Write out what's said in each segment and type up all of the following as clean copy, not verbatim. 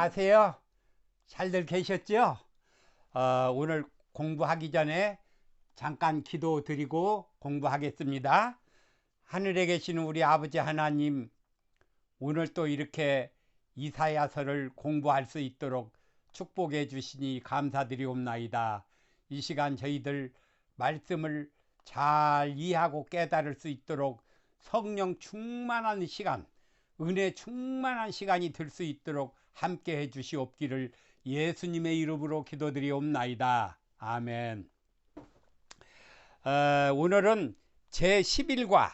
안녕하세요. 잘들 계셨죠? 오늘 공부하기 전에 잠깐 기도 드리고 공부하겠습니다. 하늘에 계시는 우리 아버지 하나님, 오늘 또 이렇게 이사야서를 공부할 수 있도록 축복해 주시니 감사드리옵나이다. 이 시간 저희들 말씀을 잘 이해하고 깨달을 수 있도록 성령 충만한 시간, 은혜 충만한 시간이 될 수 있도록 함께 해 주시옵기를 예수님의 이름으로 기도드리옵나이다. 아멘. 오늘은 제11과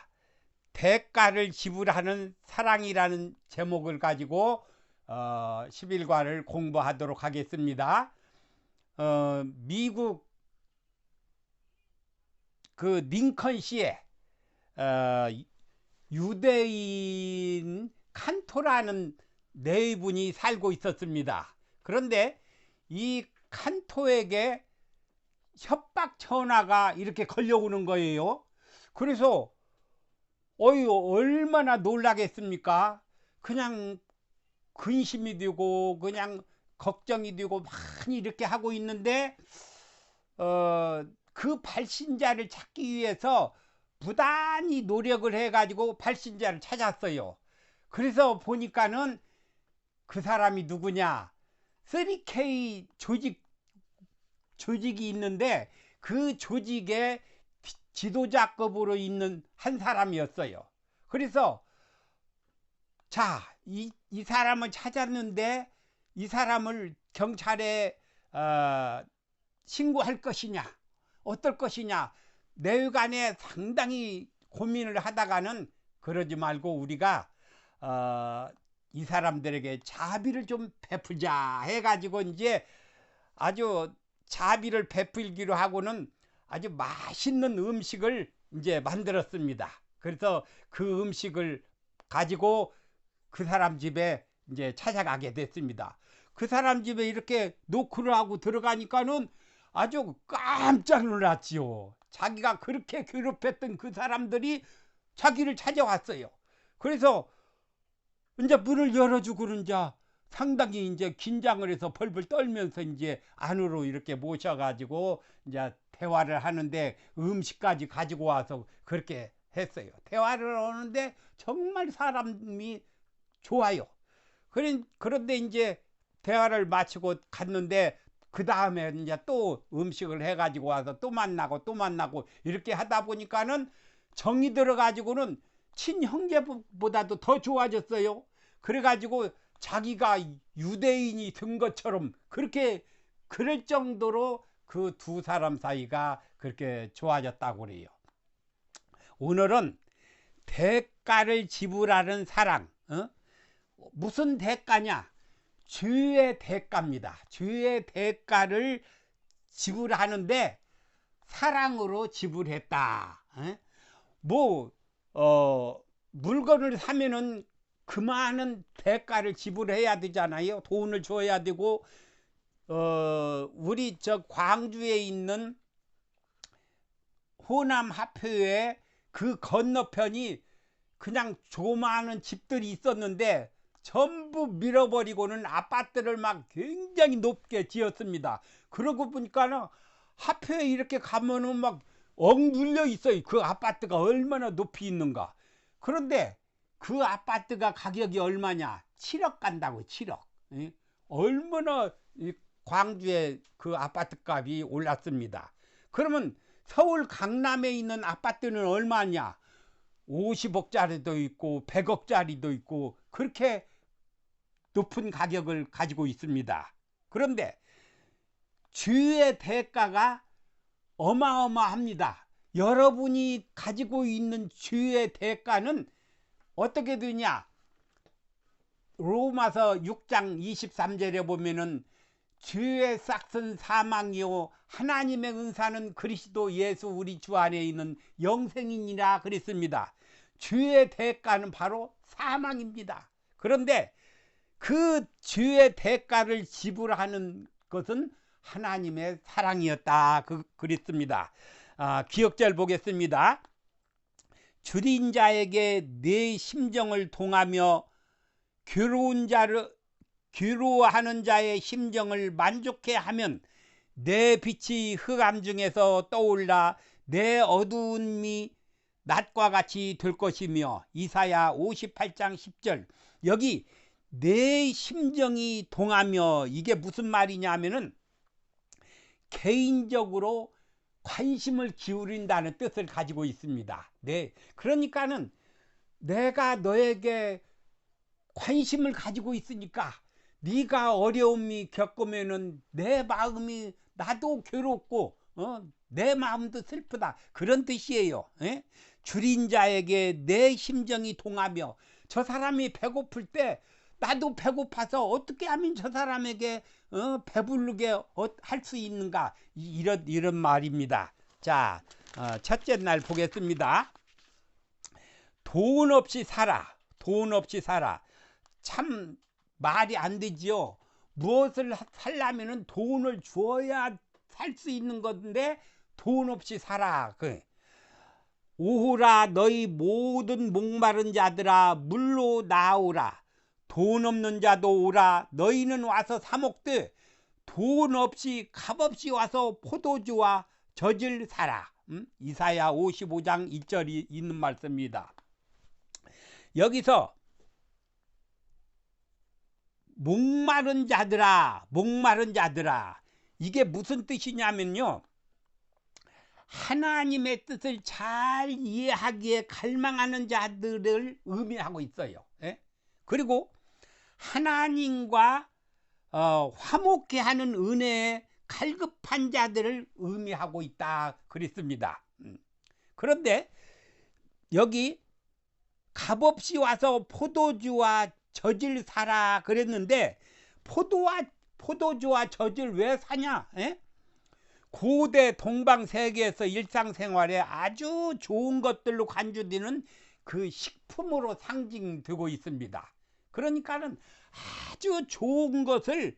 대가를 지불하는 사랑이라는 제목을 가지고 11과를 공부하도록 하겠습니다. 미국 그 링컨시에 유대인 칸토라는 네 분이 살고 있었습니다. 그런데 이 칸토에게 협박 전화가 이렇게 걸려오는 거예요. 그래서 얼마나 놀라겠습니까? 그냥 근심이 되고 그냥 걱정이 되고 많이 이렇게 하고 있는데 그 발신자를 찾기 위해서 부단히 노력을 해가지고 발신자를 찾았어요. 그래서 보니까는 그 사람이 누구냐, 3K 조직이 있는데 그 조직의 지도자급으로 있는 한 사람이었어요. 그래서 이 사람을 찾았는데 이 사람을 경찰에 신고할 것이냐 어떨 것이냐 내간에 상당히 고민을 하다가는 그러지 말고 우리가 이 사람들에게 자비를 좀 베풀자 해가지고 이제 아주 자비를 베풀기로 하고는 아주 맛있는 음식을 이제 만들었습니다. 그래서 그 음식을 가지고 그 사람 집에 이제 찾아가게 됐습니다. 그 사람 집에 이렇게 노크를 하고 들어가니까는 아주 깜짝 놀랐지요. 자기가 그렇게 괴롭혔던 그 사람들이 자기를 찾아왔어요. 그래서 이제 문을 열어주고는 이제 상당히 이제 긴장을 해서 벌벌 떨면서 이제 안으로 이렇게 모셔가지고 이제 대화를 하는데 음식까지 가지고 와서 그렇게 했어요. 대화를 하는데 정말 사람이 좋아요. 그런데 이제 대화를 마치고 갔는데 그 다음에 이제 또 음식을 해가지고 와서 또 만나고 이렇게 하다 보니까는 정이 들어가지고는 친형제보다도 더 좋아졌어요. 그래가지고 자기가 유대인이 된 것처럼 그렇게 그럴 정도로 그 두 사람 사이가 그렇게 좋아졌다고 그래요. 오늘은 대가를 지불하는 사랑. 무슨 대가냐? 죄의 대가입니다. 죄의 대가를 지불하는데 사랑으로 지불했다. 물건을 사면은 그 많은 대가를 지불해야 되잖아요. 돈을 줘야 되고 우리 저 광주에 있는 호남 하표에 그 건너편이 그냥 조그마한 집들이 있었는데 전부 밀어버리고는 아파트를 막 굉장히 높게 지었습니다. 그러고 보니까는 하표에 이렇게 가면은 막 억눌려 있어요. 그 아파트가 얼마나 높이 있는가. 그런데 그 아파트가 가격이 얼마냐? 7억 간다고. 7억. 얼마나 광주에 그 아파트 값이 올랐습니다. 그러면 서울 강남에 있는 아파트는 얼마냐? 50억짜리도 있고 100억짜리도 있고 그렇게 높은 가격을 가지고 있습니다. 그런데 죄의 대가가 어마어마합니다. 여러분이 가지고 있는 죄의 대가는 어떻게 되냐? 로마서 6장 23절에 보면은 죄의 싹은 사망이요 하나님의 은사는 그리스도 예수 우리 주 안에 있는 영생이니라 그랬습니다. 죄의 대가는 바로 사망입니다. 그런데 그 죄의 대가를 지불하는 것은 하나님의 사랑이었다 그랬습니다. 기억절 보겠습니다. 줄인 자에게 내 심정을 동하며 괴로워하는 자의 심정을 만족해 하면 내 빛이 흑암 중에서 떠올라 내 어두움이 낮과 같이 될 것이며. 이사야 58장 10절. 여기 내 심정이 동하며, 이게 무슨 말이냐면은 개인적으로 관심을 기울인다는 뜻을 가지고 있습니다. 네, 그러니까는 내가 너에게 관심을 가지고 있으니까 네가 어려움이 겪으면은 내 마음이 나도 괴롭고 내 마음도 슬프다, 그런 뜻이에요. 줄인 자에게 내 심정이 동하며. 저 사람이 배고플 때 나도 배고파서 어떻게 하면 저 사람에게 배부르게 할 수 있는가, 이런 말입니다. 자, 첫째 날 보겠습니다. 돈 없이 살아. 돈 없이 살아. 참 말이 안 되지요. 무엇을 살려면은 돈을 주어야 살 수 있는 건데 돈 없이 살아. 오호라 너희 모든 목마른 자들아 물로 나오라. 돈 없는 자도 오라. 너희는 와서 사 먹되 돈 없이 값없이 와서 포도주와 젖을 사라. 이사야 55장 1절이 있는 말씀입니다. 여기서 목마른 자들아, 목마른 자들아, 이게 무슨 뜻이냐면요, 하나님의 뜻을 잘 이해하기에 갈망하는 자들을 의미하고 있어요. 그리고 하나님과 화목해 하는 은혜에 갈급한 자들을 의미하고 있다 그랬습니다. 그런데 여기 값없이 와서 포도주와 젖을 사라 그랬는데, 포도주와 젖을 왜 사냐? 고대 동방 세계에서 일상생활에 아주 좋은 것들로 간주되는 그 식품으로 상징되고 있습니다. 그러니까는 아주 좋은 것을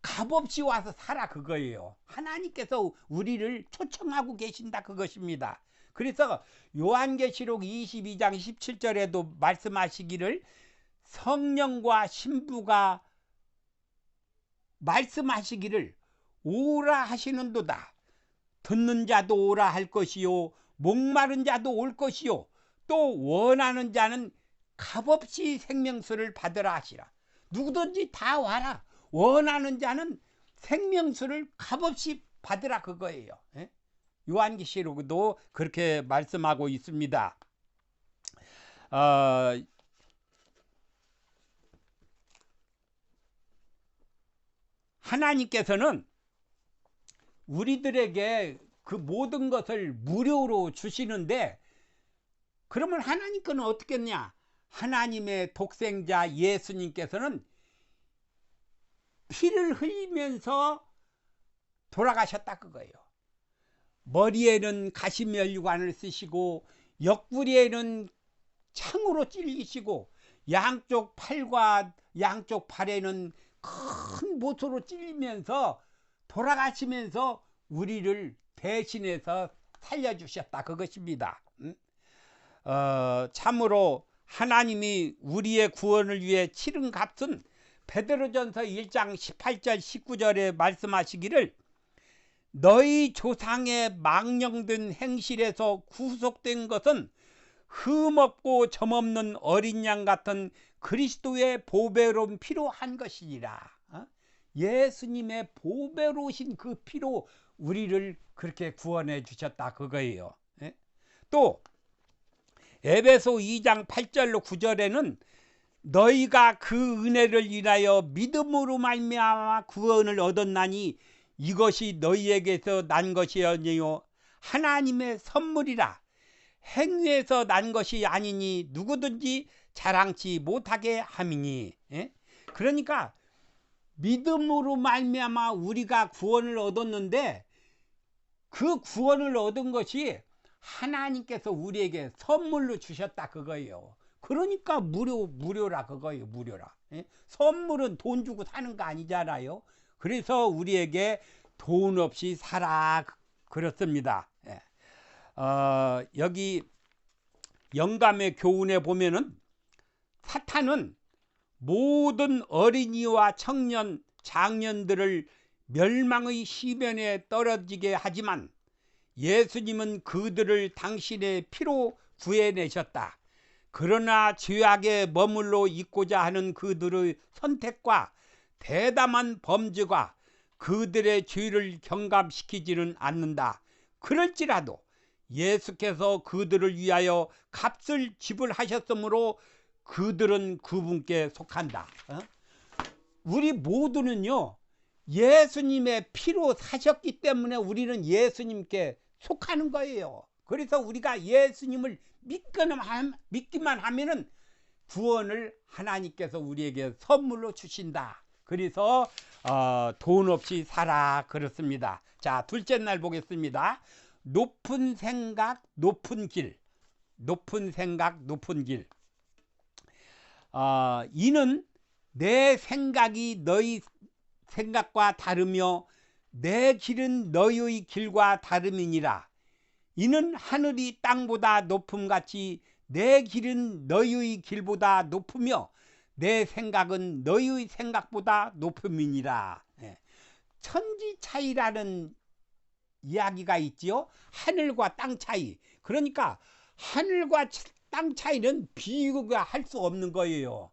값없이 와서 사라, 그거예요. 하나님께서 우리를 초청하고 계신다, 그것입니다. 그래서 요한계시록 22장 17절에도 말씀하시기를, 성령과 신부가 말씀하시기를 오라 하시는도다. 듣는 자도 오라 할 것이요, 목마른 자도 올 것이요, 또 원하는 자는 값없이 생명수를 받으라 하시라. 누구든지 다 와라. 원하는 자는 생명수를 값없이 받으라, 그거예요. 요한계시록도 그렇게 말씀하고 있습니다. 하나님께서는 우리들에게 그 모든 것을 무료로 주시는데, 그러면 하나님께는 어떻겠냐? 하나님의 독생자 예수님께서는 피를 흘리면서 돌아가셨다, 그거예요. 머리에는 가시면류관을 쓰시고 옆구리에는 창으로 찔리시고 양쪽 팔과 양쪽 발에는 큰 못으로 찔리면서 돌아가시면서 우리를 대신해서 살려주셨다, 그것입니다. 참으로 하나님이 우리의 구원을 위해 치른 값은 베드로전서 1장 18절 19절에 말씀하시기를, 너희 조상의 망령된 행실에서 구속된 것은 흠없고 점없는 어린 양 같은 그리스도의 보배로운 피로 한 것이니라. 예수님의 보배로우신 그 피로 우리를 그렇게 구원해 주셨다, 그거예요. 또 에베소 2장 8절로 9절에는 너희가 그 은혜를 인하여 믿음으로 말미암아 구원을 얻었나니 이것이 너희에게서 난 것이 아니요 하나님의 선물이라. 행위에서 난 것이 아니니 누구든지 자랑치 못하게 함이니. 그러니까 믿음으로 말미암아 우리가 구원을 얻었는데, 그 구원을 얻은 것이 하나님께서 우리에게 선물로 주셨다, 그거예요. 그러니까 무료라, 그거예요. 무료라. 선물은 돈 주고 사는 거 아니잖아요. 그래서 우리에게 돈 없이 살아 그렇습니다. 여기 영감의 교훈에 보면은 사탄은 모든 어린이와 청년, 장년들을 멸망의 시면에 떨어지게 하지만 예수님은 그들을 당신의 피로 구해내셨다. 그러나 죄악에 머물러 있고자 하는 그들의 선택과 대담한 범죄가 그들의 죄를 경감시키지는 않는다. 그럴지라도 예수께서 그들을 위하여 값을 지불하셨으므로 그들은 그분께 속한다. 우리 모두는요, 예수님의 피로 사셨기 때문에 우리는 예수님께 속하는 거예요. 그래서 우리가 예수님을 믿기만 하면은 구원을 하나님께서 우리에게 선물로 주신다. 그래서 돈 없이 살아 그렇습니다. 자, 둘째 날 보겠습니다. 높은 생각, 높은 길. 높은 생각, 높은 길. 이는 내 생각이 너희 생각과 다르며 내 길은 너희의 길과 다름이니라. 이는 하늘이 땅보다 높음같이 내 길은 너희의 길보다 높으며 내 생각은 너희의 생각보다 높음이니라. 천지 차이라는 이야기가 있지요. 하늘과 땅 차이. 그러니까 하늘과 땅 차이는 비교가 할 수 없는 거예요.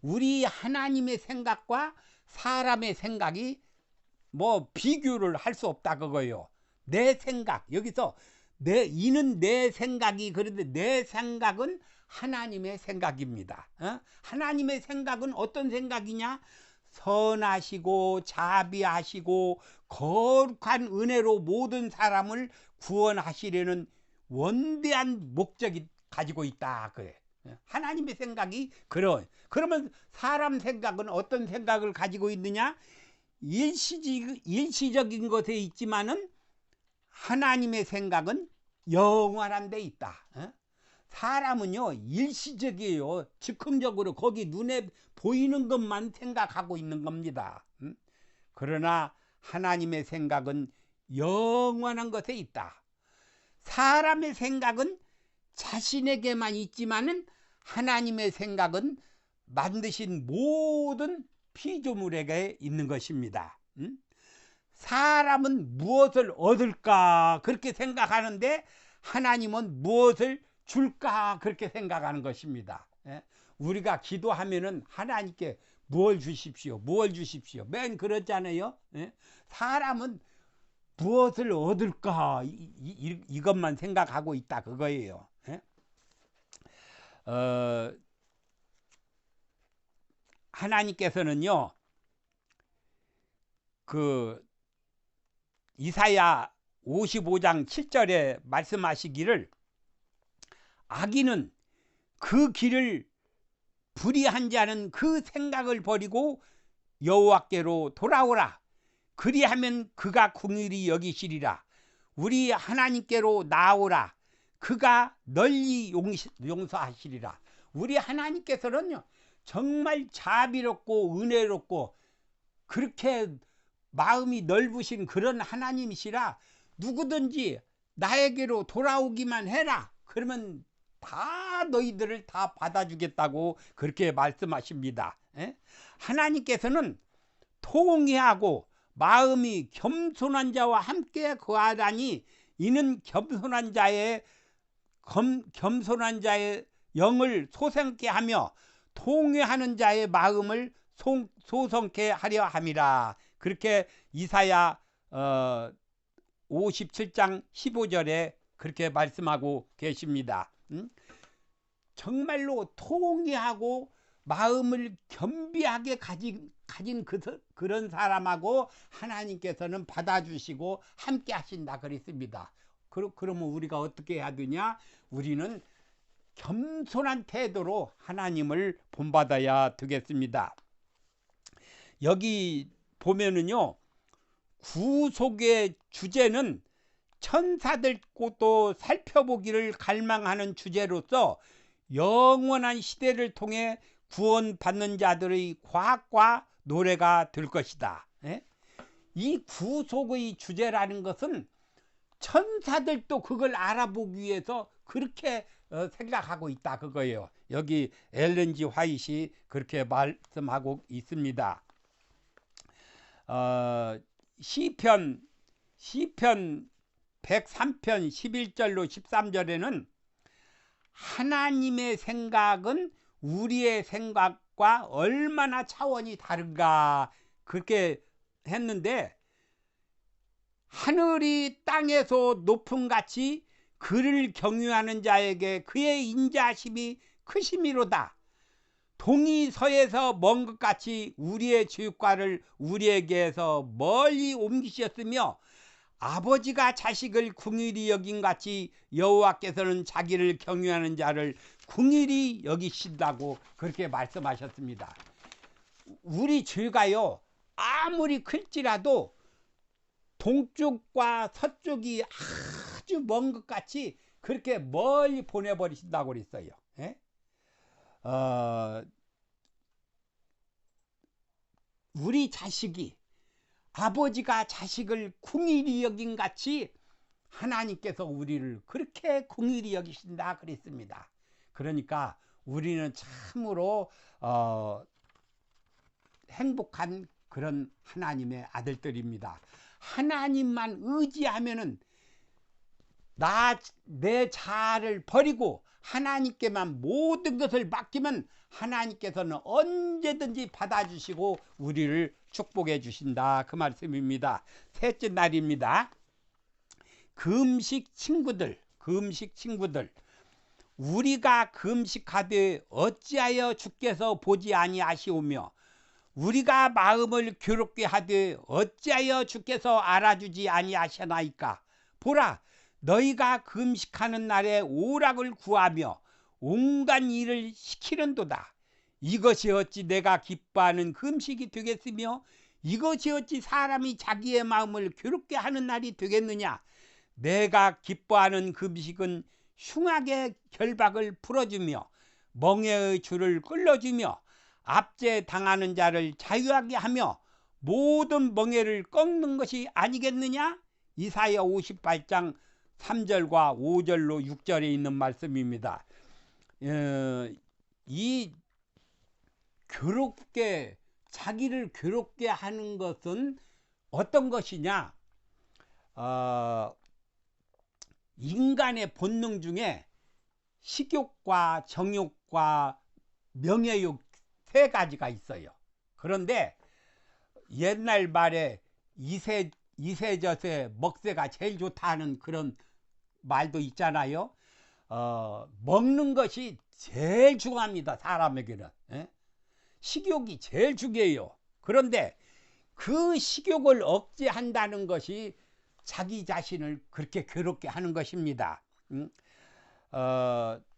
우리 하나님의 생각과 사람의 생각이 뭐 비교를 할 수 없다 그거예요. 내 생각, 여기서 이는 내 생각이, 그런데 내 생각은 하나님의 생각입니다. 하나님의 생각은 어떤 생각이냐? 선하시고 자비하시고 거룩한 은혜로 모든 사람을 구원하시려는 원대한 목적이 가지고 있다 그래. 하나님의 생각이 그러면 사람 생각은 어떤 생각을 가지고 있느냐? 일시적인 것에 있지만은 하나님의 생각은 영원한 데 있다. 사람은요 일시적이에요. 즉흥적으로 거기 눈에 보이는 것만 생각하고 있는 겁니다. 그러나 하나님의 생각은 영원한 것에 있다. 사람의 생각은 자신에게만 있지만은 하나님의 생각은 만드신 모든 피조물에게 있는 것입니다. 사람은 무엇을 얻을까 그렇게 생각하는데 하나님은 무엇을 줄까 그렇게 생각하는 것입니다. 우리가 기도하면은 하나님께 무엇을 주십시오, 무엇을 주십시오, 맨 그렇잖아요. 사람은 무엇을 얻을까 이것만 생각하고 있다 그거예요. 하나님께서는요 그 이사야 55장 7절에 말씀하시기를 악인은 그 길을 불의한 자는 그 생각을 버리고 여호와께로 돌아오라. 그리하면 그가 긍휼히 여기시리라. 우리 하나님께로 나오라. 그가 널리 용서하시리라. 우리 하나님께서는요 정말 자비롭고 은혜롭고 그렇게 마음이 넓으신 그런 하나님이시라 누구든지 나에게로 돌아오기만 해라. 그러면 다 너희들을 다 받아주겠다고 그렇게 말씀하십니다. 하나님께서는 통회하고 마음이 겸손한 자와 함께 거하다니 이는 겸손한 자의 영을 소생케 하며 통회하는 자의 마음을 소성케 하려 함이라. 그렇게 이사야 57장 15절에 그렇게 말씀하고 계십니다. 정말로 통회하고 마음을 겸비하게 가진 그런 사람하고 하나님께서는 받아주시고 함께 하신다 그랬습니다. 그러면 우리가 어떻게 해야 되냐? 우리는 겸손한 태도로 하나님을 본받아야 되겠습니다. 여기 보면은요 구속의 주제는 천사들 것도 살펴보기를 갈망하는 주제로서 영원한 시대를 통해 구원받는 자들의 과학과 노래가 될 것이다. 이 구속의 주제라는 것은 천사들도 그걸 알아보기 위해서 그렇게 생각하고 있다 그거예요. 여기 엘렌 G 화이트이 그렇게 말씀하고 있습니다. 시편 103편 11절로 13절에는 하나님의 생각은 우리의 생각과 얼마나 차원이 다른가 그렇게 했는데, 하늘이 땅에서 높음같이 그를 경유하는 자에게 그의 인자심이 크심이로다. 동이 서에서 먼 것 같이 우리의 주육과를 우리에게서 멀리 옮기셨으며, 아버지가 자식을 궁일이 여긴 같이 여호와께서는 자기를 경유하는 자를 궁일이 여기신다고 그렇게 말씀하셨습니다. 우리 죄가요 아무리 클지라도 동쪽과 서쪽이 아주 먼 것 같이 그렇게 멀리 보내버리신다고 그랬어요. 예? 우리 자식이 아버지가 자식을 궁일이 여긴 같이 하나님께서 우리를 그렇게 궁일이 여기신다 그랬습니다. 그러니까 우리는 참으로 행복한 그런 하나님의 아들들입니다. 하나님만 의지하면은 내 자아를 버리고 하나님께만 모든 것을 맡기면 하나님께서는 언제든지 받아주시고 우리를 축복해 주신다 그 말씀입니다. 셋째 날입니다. 금식 친구들, 우리가 금식하되 어찌하여 주께서 보지 아니하시오며, 우리가 마음을 괴롭게 하되 어찌하여 주께서 알아주지 아니하시나이까. 보라, 너희가 금식하는 날에 오락을 구하며 온갖 일을 시키는도다. 이것이 어찌 내가 기뻐하는 금식이 되겠으며, 이것이 어찌 사람이 자기의 마음을 괴롭게 하는 날이 되겠느냐. 내가 기뻐하는 금식은 흉악의 결박을 풀어주며 멍에의 줄을 끌어주며 압제 당하는 자를 자유하게 하며 모든 멍에를 꺾는 것이 아니겠느냐. 이사야 58장 3절과 5절로 6절에 있는 말씀입니다. 이 자기를 괴롭게 하는 것은 어떤 것이냐. 인간의 본능 중에 식욕과 정욕과 명예욕 세 가지가 있어요. 그런데 옛날 말에 이세저세 먹새가 제일 좋다는 그런 말도 있잖아요. 먹는 것이 제일 중요합니다. 사람에게는. 예? 식욕이 제일 중요해요. 그런데 그 식욕을 억제한다는 것이 자기 자신을 그렇게 괴롭게 하는 것입니다.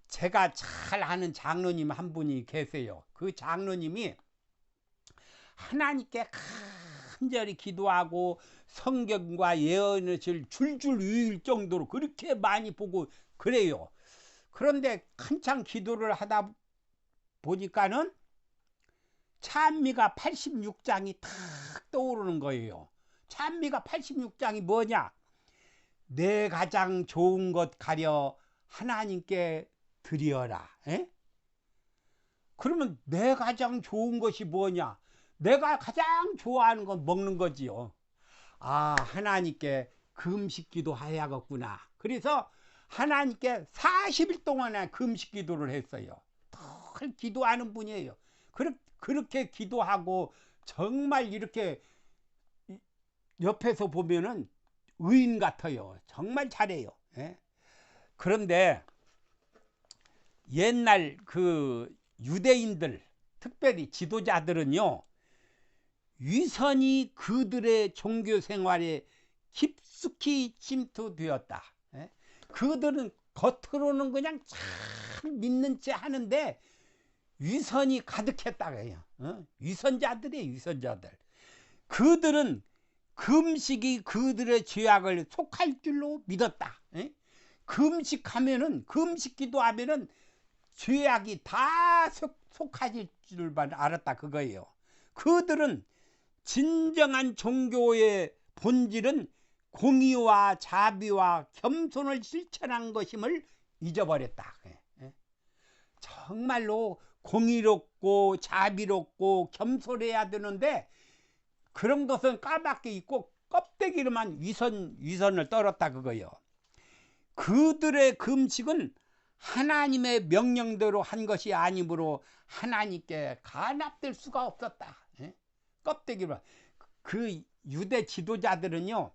제가 잘 아는 장로님 한 분이 계세요. 그 장로님이 하나님께 간절히 기도하고 성경과 예언을 줄줄 외울 정도로 그렇게 많이 보고 그래요. 그런데 한창 기도를 하다 보니까는 찬미가 86장이 탁 떠오르는 거예요. 찬미가 86장이 뭐냐? 내 가장 좋은 것 가려 하나님께 드리어라. 에? 그러면 내 가장 좋은 것이 뭐냐? 내가 가장 좋아하는 건 먹는 거지요. 아, 하나님께 금식 기도해야겠구나. 그래서 하나님께 40일 동안에 금식 기도를 했어요. 늘 기도하는 분이에요. 그렇게 기도하고 정말 이렇게 옆에서 보면은 의인 같아요. 정말 잘해요. 예? 그런데 옛날 그 유대인들, 특별히 지도자들은요, 위선이 그들의 종교 생활에 깊숙이 침투되었다. 예? 그들은 겉으로는 그냥 참 믿는 체 하는데 위선이 가득했다고 해요. 위선자들이에요, 위선자들. 그들은 금식이 그들의 죄악을 속할 줄로 믿었다. 에? 금식 기도하면은 죄악이 다 속할 줄만 알았다 그거예요. 그들은 진정한 종교의 본질은 공의와 자비와 겸손을 실천한 것임을 잊어버렸다. 정말로 공의롭고 자비롭고 겸손해야 되는데 그런 것은 까맣게 있고 껍데기로만 위선을 떨었다 그거요. 그들의 금식은 하나님의 명령대로 한 것이 아니므로 하나님께 간합될 수가 없었다. 껍데기로. 그 유대 지도자들은요,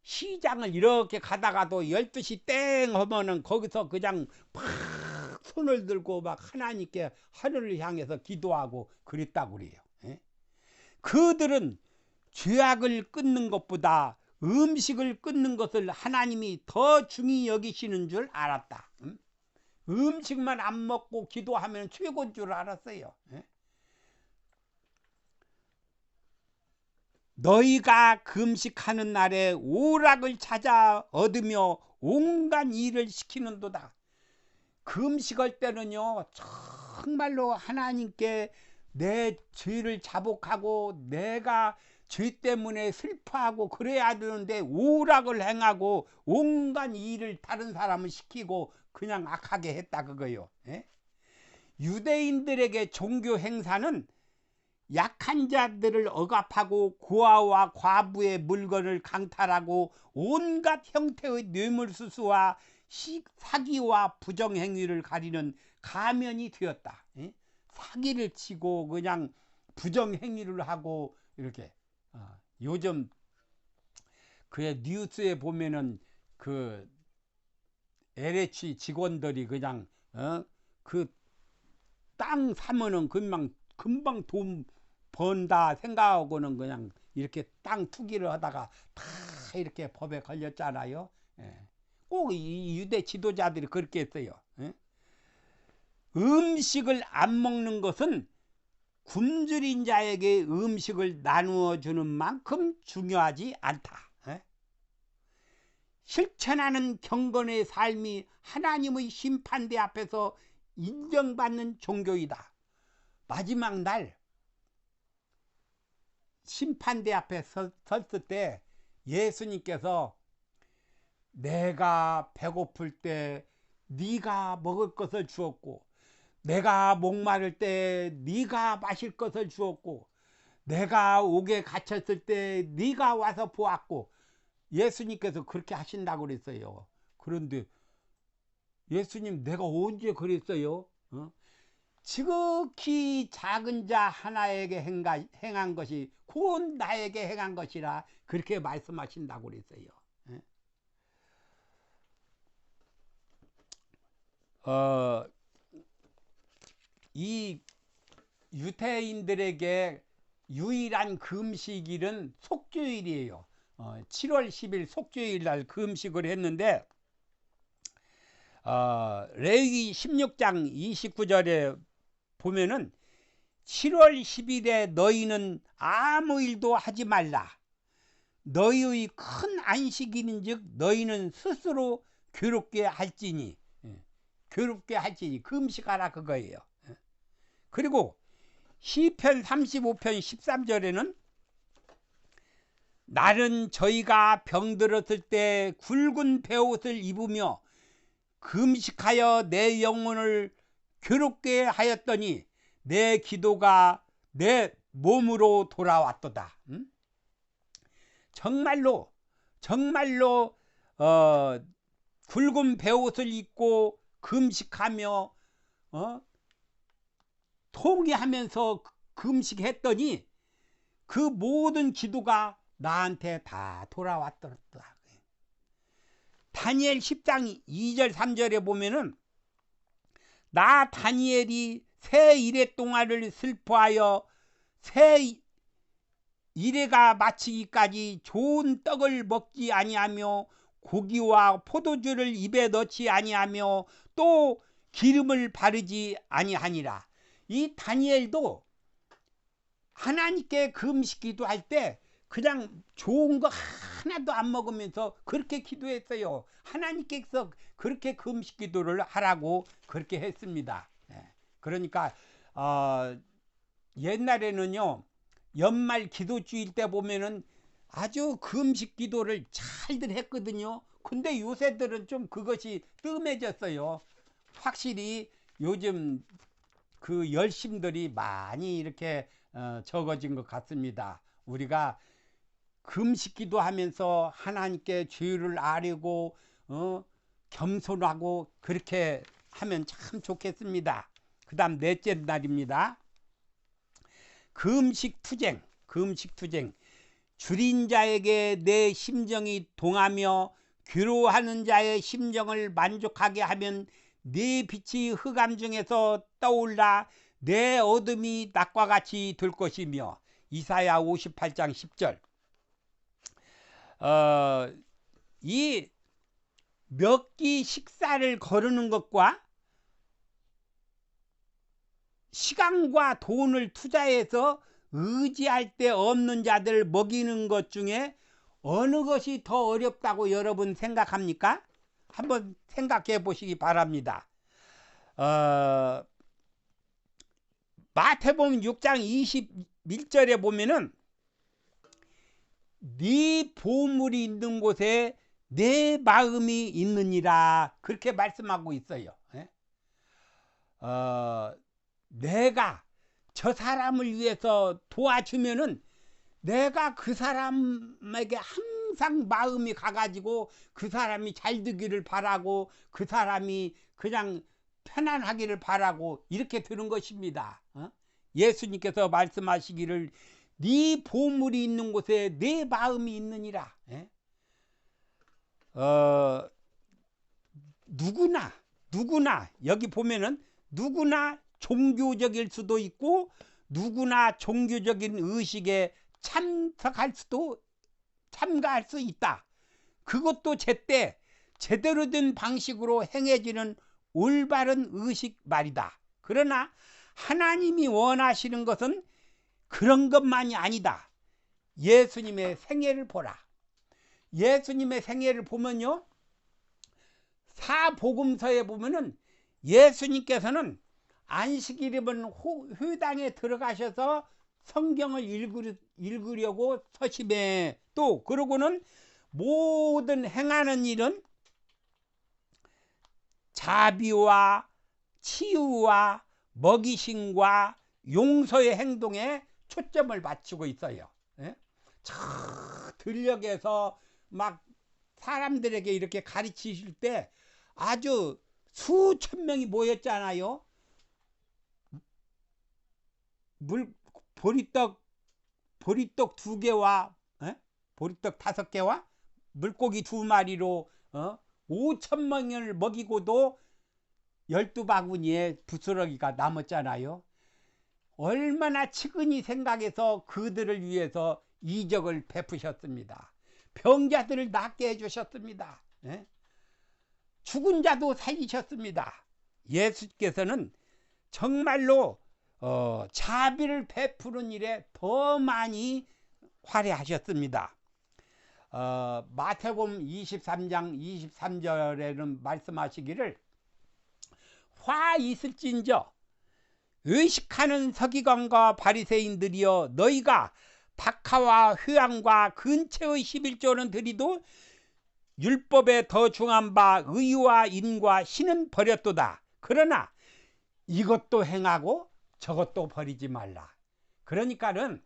시장을 이렇게 가다가도 12시 땡 하면은 거기서 그냥 막 손을 들고 막 하나님께 하늘을 향해서 기도하고 그랬다고 그래요. 그들은 죄악을 끊는 것보다 음식을 끊는 것을 하나님이 더 중히 여기시는 줄 알았다. 음식만 안 먹고 기도하면 최고인 줄 알았어요. 너희가 금식하는 날에 오락을 찾아 얻으며 온갖 일을 시키는도다. 금식할 때는요, 정말로 하나님께 내 죄를 자복하고 내가 죄 때문에 슬퍼하고 그래야 되는데 오락을 행하고 온갖 일을 다른 사람을 시키고 그냥 악하게 했다 그거요. 유대인들에게 종교 행사는 약한 자들을 억압하고 고아와 과부의 물건을 강탈하고 온갖 형태의 뇌물수수와 사기와 부정행위를 가리는 가면이 되었다. 사기를 치고 그냥 부정행위를 하고 이렇게. 요즘 그 뉴스에 보면은 그 LH 직원들이 그냥 그 땅 사면은 금방 돈 번다 생각하고는 그냥 이렇게 땅 투기를 하다가 다 이렇게 법에 걸렸잖아요. 꼭 이 유대 지도자들이 그렇게 했어요. 음식을 안 먹는 것은 굶주린 자에게 음식을 나누어 주는 만큼 중요하지 않다. 실천하는 경건의 삶이 하나님의 심판대 앞에서 인정받는 종교이다. 마지막 날 심판대 앞에 섰을 때 예수님께서 내가 배고플 때 네가 먹을 것을 주었고 내가 목마를 때 네가 마실 것을 주었고 내가 옥에 갇혔을 때 네가 와서 보았고 예수님께서 그렇게 하신다고 그랬어요. 그런데 예수님 내가 언제 그랬어요? 지극히 작은 자 하나에게 행한 것이 곧 나에게 행한 것이라 그렇게 말씀하신다고 그랬어요. 이 유대인들에게 유일한 금식일은 속죄일이에요. 7월 10일 속죄일 날 금식을 했는데 레위기 16장 29절에 보면은 7월 10일에 너희는 아무 일도 하지 말라. 너희의 큰 안식일인즉 너희는 스스로 괴롭게 할지니 금식하라 그거예요. 그리고 시편 35편 13절에는 날은 저희가 병들었을 때 굵은 베옷을 입으며 금식하여 내 영혼을 괴롭게 하였더니 내 기도가 내 몸으로 돌아왔도다. 정말로 굵은 베옷을 입고 금식하며 통회하면서 금식했더니 그 모든 기도가 나한테 다 돌아왔더라. 다니엘 10장 2절 3절에 보면은 나 다니엘이 새 이래 동안을 슬퍼하여 새 이래가 마치기까지 좋은 떡을 먹지 아니하며 고기와 포도주를 입에 넣지 아니하며 또 기름을 바르지 아니하니라. 이 다니엘도 하나님께 금식 기도할 때 그냥 좋은 거 하나도 안 먹으면서 그렇게 기도했어요. 하나님께서 그렇게 금식 기도를 하라고 그렇게 했습니다. 그러니까 옛날에는요 연말 기도주일 때 보면은 아주 금식 기도를 잘들 했거든요. 근데 요새들은 좀 그것이 뜸해졌어요. 확실히 요즘 그 열심들이 많이 이렇게 적어진 것 같습니다. 우리가 금식기도 하면서 하나님께 주의를 아뢰고 겸손하고 그렇게 하면 참 좋겠습니다. 그 다음 넷째 날입니다. 금식투쟁. 줄인 자에게 내 심정이 동하며 괴로워하는 자의 심정을 만족하게 하면 네 빛이 흑암 중에서 떠올라 내 어둠이 낮과 같이 될 것이며. 이사야 58장 10절. 이 몇 끼 식사를 거르는 것과 시간과 돈을 투자해서 의지할 데 없는 자들 먹이는 것 중에 어느 것이 더 어렵다고 여러분 생각합니까? 한번 생각해 보시기 바랍니다. 마태복음 6장 21절에 보면은 네 보물이 있는 곳에 내 마음이 있느니라 그렇게 말씀하고 있어요. 내가 저 사람을 위해서 도와주면은 내가 그 사람에게 항상 마음이 가가지고 그 사람이 잘 되기를 바라고 그 사람이 그냥 편안하기를 바라고 이렇게 되는 것입니다. 예수님께서 말씀하시기를 네 보물이 있는 곳에 내 마음이 있느니라. 누구나 여기 보면은 누구나 종교적일 수도 있고 누구나 종교적인 의식에 참가할 수 있다. 그것도 제때 제대로 된 방식으로 행해지는 올바른 의식 말이다. 그러나 하나님이 원하시는 것은 그런 것만이 아니다. 예수님의 생애를 보라. 예수님의 생애를 보면요, 사복음서에 보면은 예수님께서는 안식일이면 회당에 들어가셔서 성경을 읽으려고 서심해. 또 그러고는 모든 행하는 일은 자비와 치유와 먹이심과 용서의 행동에 초점을 맞추고 있어요. 저 들녘에서 막 사람들에게 이렇게 가르치실 때 아주 수천 명이 모였잖아요. 보리떡 2개와 보리떡 5개와 물고기 2마리로 5,000명을 먹이고도 12바구니에 부스러기가 남았잖아요. 얼마나 측은히 생각해서 그들을 위해서 이적을 베푸셨습니다. 병자들을 낫게 해주셨습니다. 죽은 자도 살리셨습니다. 예수께서는 정말로 자비를 베푸는 일에 더 많이 활약하셨습니다. 마태복음 23장 23절에는 말씀하시기를 화 있을진저 의식하는 서기관과 바리새인들이여 너희가 박하와 휴양과 근처의 11조는 드리도 율법에 더 중한 바 의와 인과 신은 버렸도다. 그러나 이것도 행하고 저것도 버리지 말라. 그러니까는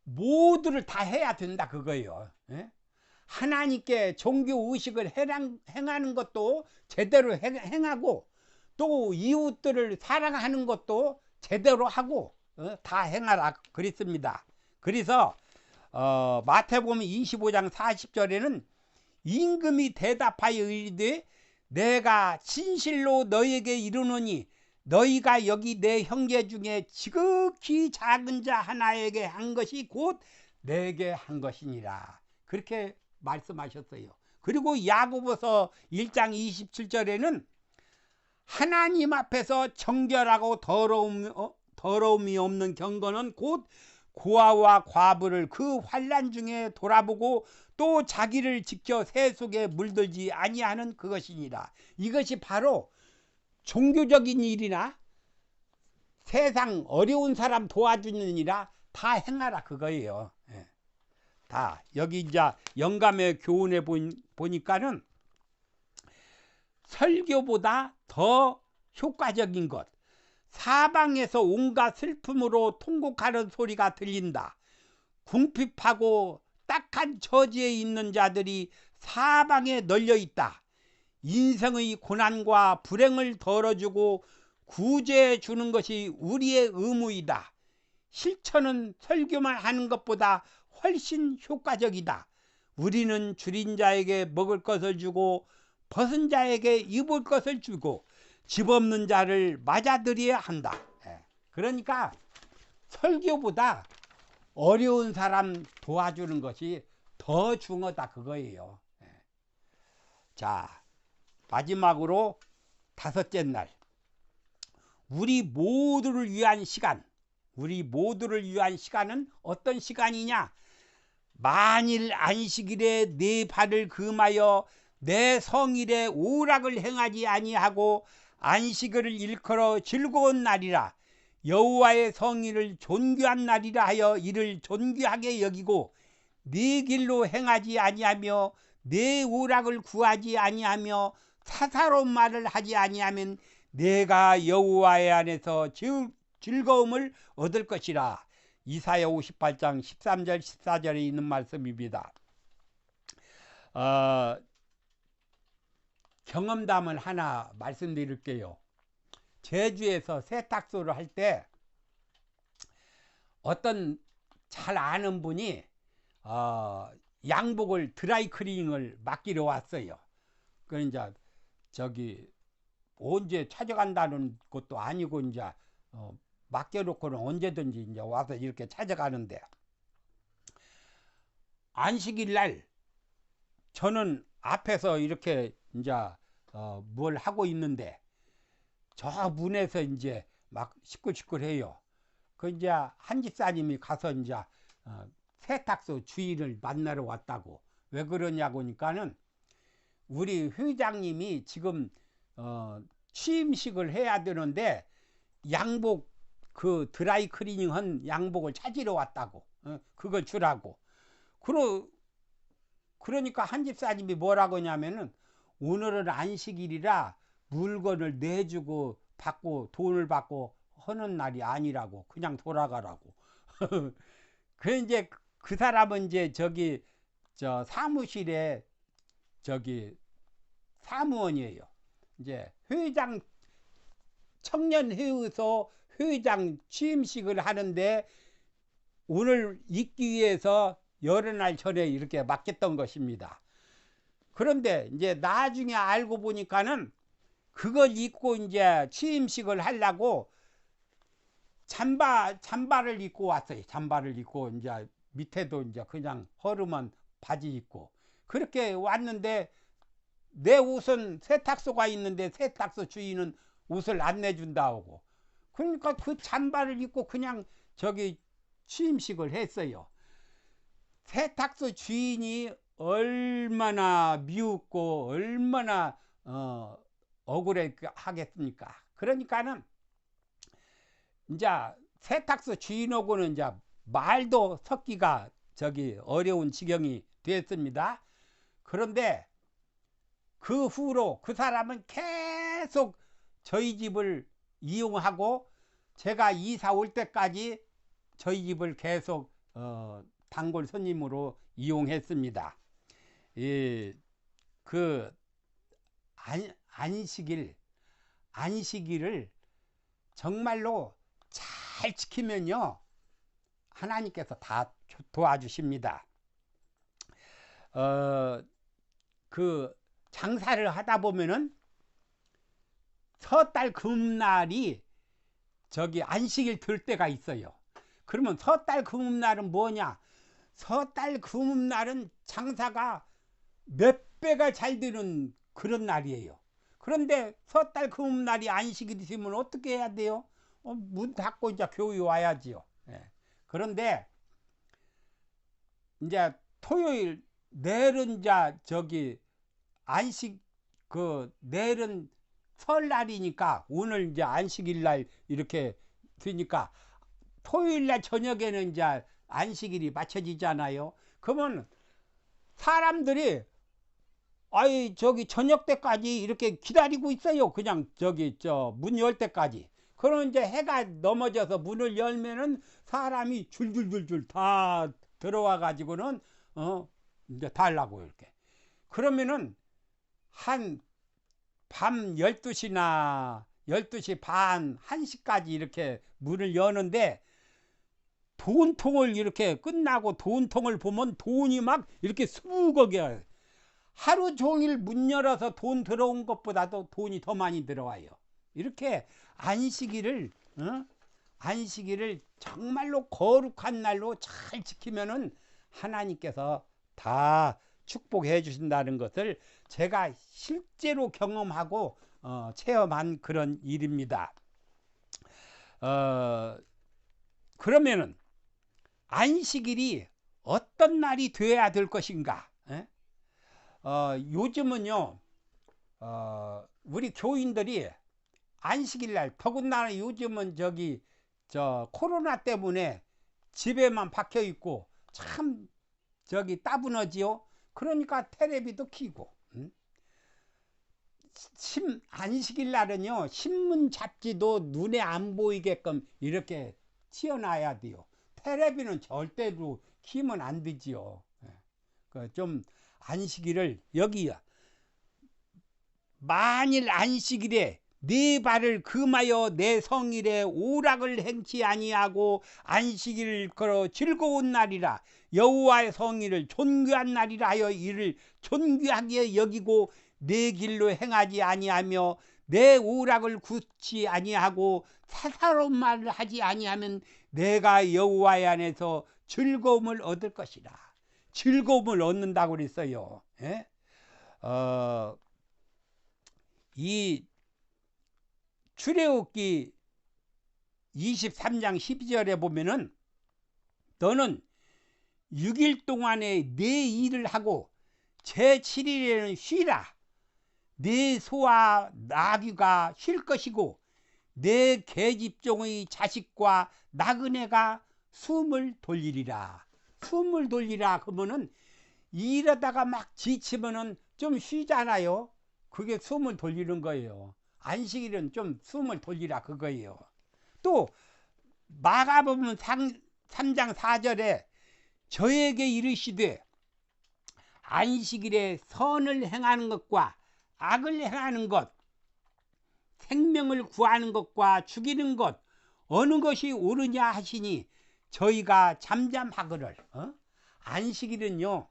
모두를 다 해야 된다 그거예요. 하나님께 종교 의식을 행하는 것도 제대로 행하고 또 이웃들을 사랑하는 것도 제대로 하고 다 행하라 그랬습니다. 그래서 마태복음 25장 40절에는 임금이 대답하여 이르되 내가 진실로 너희에게 이르노니 너희가 여기 내 형제 중에 지극히 작은 자 하나에게 한 것이 곧 내게 한 것이니라. 그렇게 말씀하셨어요. 그리고 야고보서 1장 27절에는 하나님 앞에서 정결하고 더러움이 없는 경건은 곧 고아와 과부를 그 환난 중에 돌아보고 또 자기를 지켜 새 속에 물들지 아니하는 그것이니라. 이것이 바로 종교적인 일이나 세상 어려운 사람 도와주는 일이나 다 행하라 그거예요. 다 여기 이제 영감의 교훈에 보니까는 설교보다 더 효과적인 것, 사방에서 온갖 슬픔으로 통곡하는 소리가 들린다. 궁핍하고 딱한 처지에 있는 자들이 사방에 널려 있다. 인생의 고난과 불행을 덜어주고 구제해 주는 것이 우리의 의무이다. 실천은 설교만 하는 것보다 훨씬 효과적이다. 우리는 줄인 자에게 먹을 것을 주고 벗은 자에게 입을 것을 주고 집 없는 자를 맞아들여야 한다. 그러니까 설교보다 어려운 사람 도와주는 것이 더 중요하다 그거예요. 자, 마지막으로 다섯째 날, 우리 모두를 위한 시간. 우리 모두를 위한 시간은 어떤 시간이냐? 만일 안식일에 내 발을 금하여 내 성일에 오락을 행하지 아니하고 안식일을 일컬어 즐거운 날이라 여호와의 성일을 존귀한 날이라 하여 이를 존귀하게 여기고 네 길로 행하지 아니하며 내 오락을 구하지 아니하며 사사로운 말을 하지 아니하면 내가 여호와의 안에서 즐거움을 얻을 것이라. 이사야 58장 13절 14절에 있는 말씀입니다. 경험담을 하나 말씀드릴게요. 제주에서 세탁소를 할 때 어떤 잘 아는 분이 양복을 드라이클리닝을 맡기러 왔어요. 그 이제 저기 언제 찾아간다는 것도 아니고 이제 맡겨놓고는 언제든지 이제 와서 이렇게 찾아가는데, 안식일 날 저는 앞에서 이렇게 이제 뭘 하고 있는데 저 문에서 이제 막 시끌시끌해요. 그 이제 한 집사님이 가서 이제 세탁소 주인을 만나러 왔다고. 왜 그러냐고 하니까는 우리 회장님이 지금 취임식을 해야 되는데 양복 그 드라이 클리닝 한 양복을 찾으러 왔다고. 그걸 주라고. 그러니까 한 집사님이 뭐라고 하냐면은 오늘은 안식일이라 물건을 내주고 받고 돈을 받고 하는 날이 아니라고, 그냥 돌아가라고. 그 이제 그 사람은 이제 저기 저 사무실에 저기 사무원이에요. 이제 회장 청년회의소 회장 취임식을 하는데 오늘 있기 위해서 여러 날 전에 이렇게 맡겼던 것입니다. 그런데 이제 나중에 알고 보니까는 그걸 입고 이제 취임식을 하려고 잠바를 입고 왔어요. 잠바를 입고 이제 밑에도 이제 그냥 허름한 바지 입고 그렇게 왔는데 내 옷은 세탁소가 있는데 세탁소 주인은 옷을 안 내준다 하고, 그러니까 그 잠바를 입고 그냥 저기 취임식을 했어요. 세탁소 주인이 얼마나 미웠고 얼마나 억울하겠습니까? 그러니까는 이제 세탁소 주인하고는 이제 말도 섞기가 저기 어려운 지경이 됐습니다. 그런데 그 후로 그 사람은 계속 저희 집을 이용하고 제가 이사 올 때까지 저희 집을 계속 단골 손님으로 이용했습니다. 그 안식일을 정말로 잘 지키면요 하나님께서 다 도와주십니다. 그 장사를 하다 보면은 섣달 금날이 저기 안식일 들 때가 있어요. 그러면 섣달 금날은 뭐냐? 섣달 금날은 장사가 몇 배가 잘 되는 그런 날이에요. 그런데 섣달 금날이 안식일이 되면 어떻게 해야 돼요? 문 닫고 이제 교회 와야지요. 그런데 이제 토요일 내일은 이제 저기 안식 내일은 설날이니까 오늘 이제 안식일 날 이렇게 되니까 토요일 날 저녁에는 이제 안식일이 맞춰지잖아요. 그러면 사람들이 아이 저기 저녁 때까지 이렇게 기다리고 있어요. 그냥 저기 저 문 열 때까지. 그럼 이제 해가 넘어져서 문을 열면은 사람이 줄줄줄줄 다 들어와 가지고는 이제 달라고 이렇게. 그러면은 한 밤 12시나 12시 반, 1시까지 이렇게 문을 여는데 돈통을 이렇게 끝나고 돈통을 보면 돈이 막 이렇게 수북하게 하루 종일 문 열어서 돈 들어온 것보다도 돈이 더 많이 들어와요. 이렇게 안식일을 안식일을 정말로 거룩한 날로 잘 지키면은 하나님께서 다 축복해 주신다는 것을 제가 실제로 경험하고 체험한 그런 일입니다. 그러면은 안식일이 어떤 날이 되어야 될 것인가? 요즘은요, 우리 교인들이 안식일 날, 더군다나 요즘은 저 코로나 때문에 집에만 박혀 있고 참 따분하지요. 그러니까 텔레비도 켜고, 안식일 날은요, 신문 잡지도 눈에 안 보이게끔 이렇게 튀어놔야 돼요. 텔레비는 절대로 키면 안 되지요. 좀 안식일을 여기야. 만일 안식일에 네 발을 금하여 내 성일에 오락을 행치 아니하고 안식일을 걸어 즐거운 날이라 여호와의 성일을 존귀한 날이라 하여 이를 존귀하게 여기고 내 길로 행하지 아니하며 내 오락을 굳지 아니하고 사사로운 말을 하지 아니하면 내가 여호와의 안에서 즐거움을 얻을 것이라. 즐거움을 얻는다고 그랬어요. 예? 이 출애굽기 23장 12절에 보면은 너는 6일 동안에 네 일을 하고 제7일에는 쉬라. 네 소와 나귀가 쉴 것이고 내 계집종의 자식과 나그네가 숨을 돌리리라. 숨을 돌리라 그러면은 일하다가 막 지치면은 좀 쉬잖아요. 그게 숨을 돌리는 거예요. 안식일은 좀 숨을 돌리라 그거예요. 또 마가복음 3장 4절에 저에게 이르시되 안식일에 선을 행하는 것과 악을 행하는 것, 생명을 구하는 것과 죽이는 것 어느 것이 옳으냐 하시니 저희가 잠잠하거늘. 안식일은요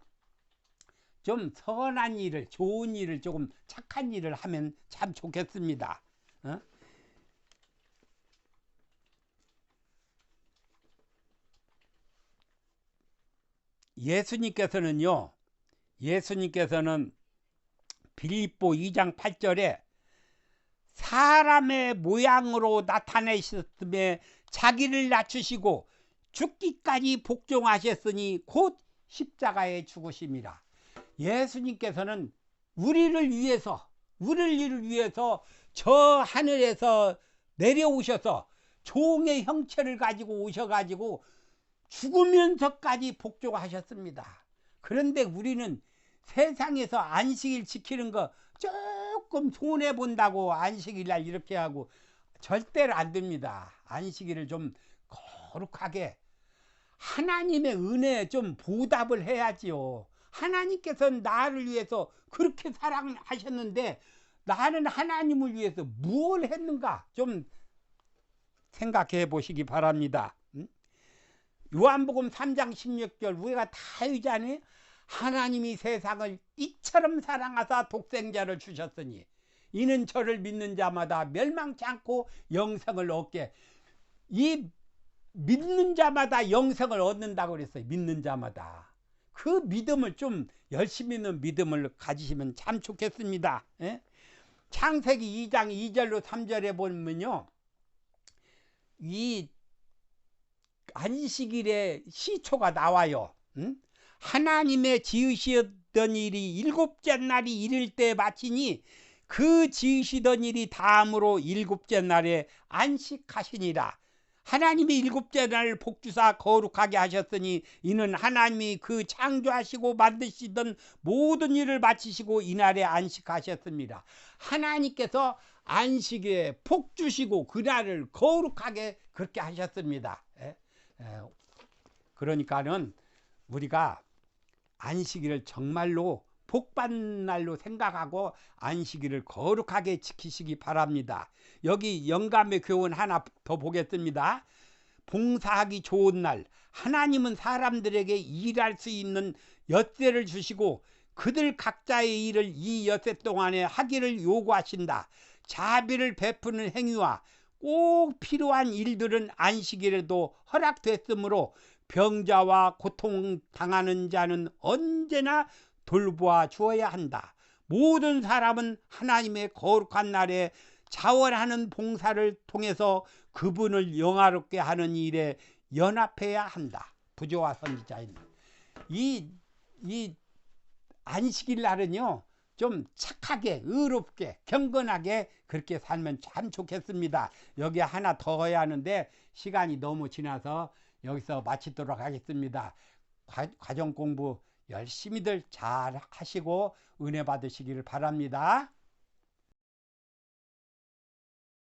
좀 선한 일을, 좋은 일을, 조금 착한 일을 하면 참 좋겠습니다. 예수님께서는 빌립보 2장 8절에 사람의 모양으로 나타내셨음에 자기를 낮추시고 죽기까지 복종하셨으니 곧 십자가에 죽으심이라. 예수님께서는 우리를 위해서 저 하늘에서 내려오셔서 종의 형체를 가지고 오셔가지고 죽으면서까지 복종하셨습니다. 그런데 우리는 세상에서 안식일 지키는 거 조금 손해 본다고 안식일 날 이렇게 하고 절대로 안 됩니다. 안식일을 좀 거룩하게 하나님의 은혜에 좀 보답을 해야지요. 하나님께서는 나를 위해서 그렇게 사랑하셨는데 나는 하나님을 위해서 무엇을 했는가 좀 생각해 보시기 바랍니다. 요한복음 3장 16절 우리가 다 알잖아요. 하나님이 세상을 이처럼 사랑하사 독생자를 주셨으니 이는 저를 믿는 자마다 멸망치 않고 영생을 얻게. 이 믿는 자마다 영생을 얻는다고 그랬어요. 믿는 자마다. 그 믿음을 좀 열심히 있는 믿음을 가지시면 참 좋겠습니다. 예? 창세기 2장 2절로 3절에 보면요, 이 안식일의 시초가 나와요. 하나님의 지으시던 일이 일곱째 날이 이를 때 마치니 그 지으시던 일이 다음으로 일곱째 날에 안식하시니라. 하나님이 일곱째 날을 복주사 거룩하게 하셨으니 이는 하나님이 그 창조하시고 만드시던 모든 일을 마치시고 이날에 안식하셨습니다. 하나님께서 안식에 복주시고 그날을 거룩하게 그렇게 하셨습니다. 그러니까는 우리가 안식일을 정말로 복받는 날로 생각하고 안식일을 거룩하게 지키시기 바랍니다. 여기 영감의 교훈 하나 더 보겠습니다. 봉사하기 좋은 날, 하나님은 사람들에게 일할 수 있는 엿새를 주시고 그들 각자의 일을 이 엿새 동안에 하기를 요구하신다. 자비를 베푸는 행위와 꼭 필요한 일들은 안식일에도 허락됐으므로 병자와 고통당하는 자는 언제나 돌보아 주어야 한다. 모든 사람은 하나님의 거룩한 날에 자원하는 봉사를 통해서 그분을 영화롭게 하는 일에 연합해야 한다. 부조와 선지자입니다. 이 안식일 날은요, 좀 착하게, 의롭게, 경건하게 그렇게 살면 참 좋겠습니다. 여기 하나 더 해야 하는데 시간이 너무 지나서 여기서 마치도록 하겠습니다. 과정 공부 열심히들 잘 하시고 은혜 받으시기를 바랍니다.